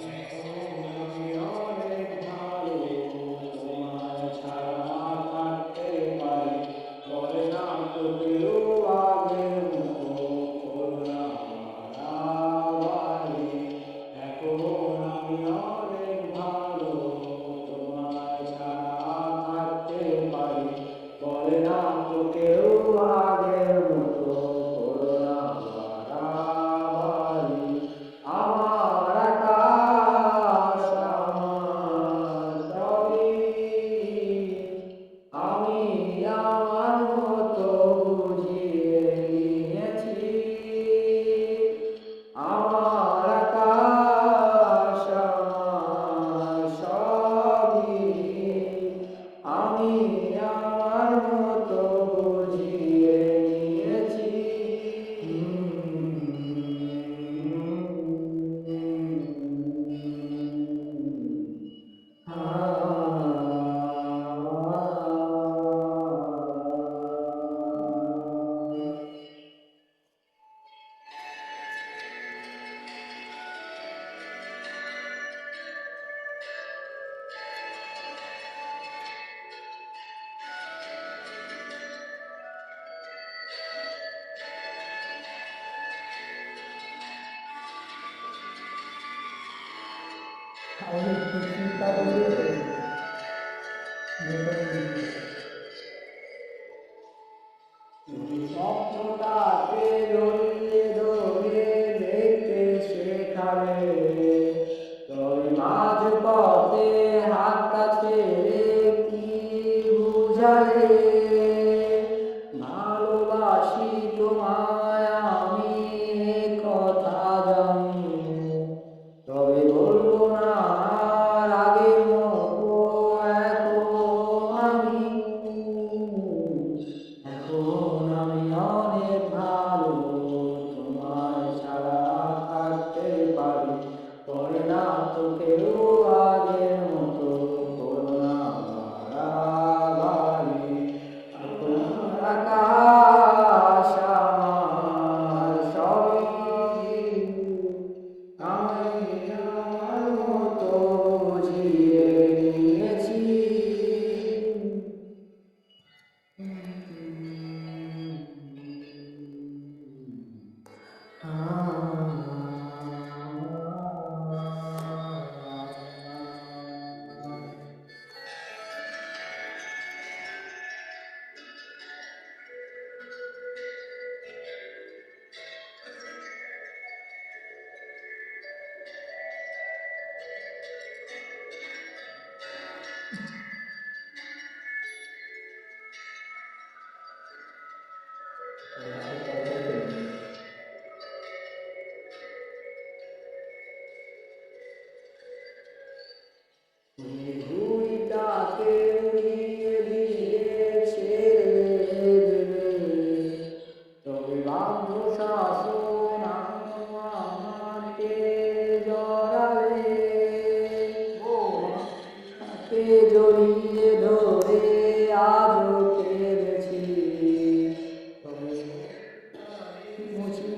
এখন আমি অনেক ভালো, তোমায় ছাড়া থাকতে পারি, বলে না তো কেউ আগের মতো করুণা বাড়াবাড়ি। এখন আমি অনেক ভালো, তোমায় ছাড়া থাকতে পারি, বলে না তো কেউ আগের মতো করুণা বাড়াবাড়ি। আমার আকাশ আমার সবই, আমি আমার মতো বুঝিয়ে নিয়েছি। আমার আকাশ আমার সবই, আমি আমার মতো বুঝিয়ে নিয়েছি। তুমি স্বপ্নটাকে জড়িয়ে ধরে দেখতে শেখালে, তবে মাঝ পথে হাতটা ছেড়ে কি বুঝালে? ভালোবাসি তোমায় আমি, এ কথা জানি, তবে বলবো না আর আগের মতো। এখন আমি অনেক ভালো, তোমায় ছাড়া থাকতে পারি, পরে না তো কেউ আগের মতো করুণা বাড়াবাড়ি। আপনার আকাশ আমার সবই, আমি আমার মতো বুঝিয়ে নিয়েছি। ঘুড়িটাকে উড়িয়ে দিয়ে ছেড়ে দেবে, তবে বাধ্য শাসন আমাকে জড়ালে। তাকে জড়িয়ে ধরে আজও কেঁদেছি, তবে মুছি